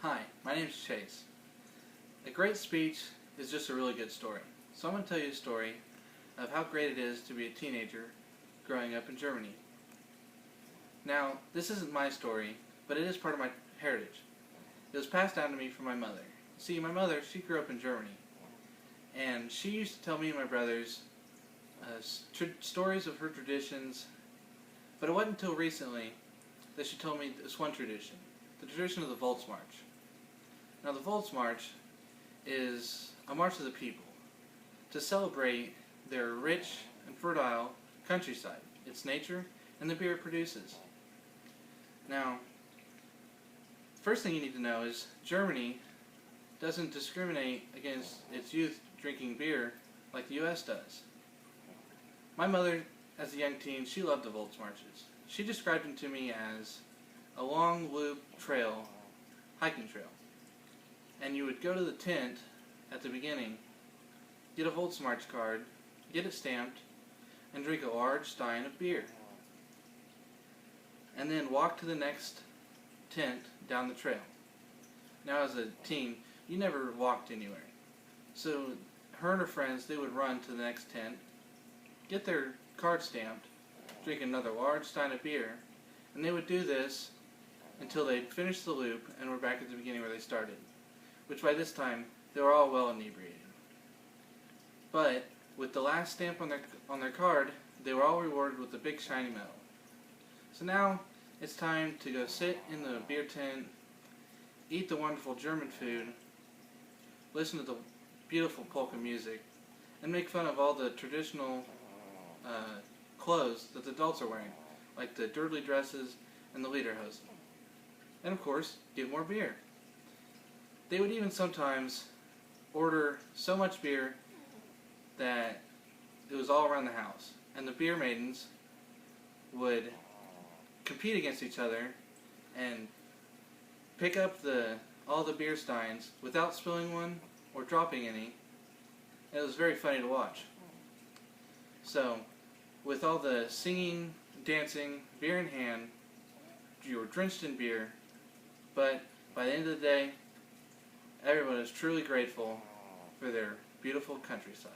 Hi, my name is Chase. A great speech is just a really good story. So I'm going to tell you a story of how great it is to be a teenager growing up in Germany. Now, this isn't my story, but it is part of my heritage. It was passed down to me from my mother. See, my mother, she grew up in Germany, and she used to tell me and my brothers stories of her traditions, but it wasn't until recently that she told me this one tradition, the tradition of the Volksmarch. Now, the Volksmarch is a march of the people to celebrate their rich and fertile countryside, its nature, and the beer it produces. Now, first thing you need to know is Germany doesn't discriminate against its youth drinking beer like the U.S. does. My mother, as a young teen, she loved the Volksmarches. She described them to me as a long loop trail, hiking trail. And you would go to the tent at the beginning, get a Volksmarch card, get it stamped, and drink a large stein of beer. And then walk to the next tent down the trail. Now, as a teen, you never walked anywhere. So her and her friends, they would run to the next tent, get their card stamped, drink another large stein of beer, and they would do this until they'd finished the loop and were back at the beginning where they started, which by this time, they were all well inebriated. But with the last stamp on their card, they were all rewarded with a big shiny medal. So now, it's time to go sit in the beer tent, eat the wonderful German food, listen to the beautiful polka music, and make fun of all the traditional clothes that the adults are wearing, like the dirty dresses and the lederhosen. And of course, get more beer. They would even sometimes order so much beer that it was all around the house. And the beer maidens would compete against each other and pick up all the beer steins without spilling one or dropping any. It was very funny to watch. So, with all the singing, dancing, beer in hand, you were drenched in beer, but by the end of the day, everyone is truly grateful for their beautiful countryside.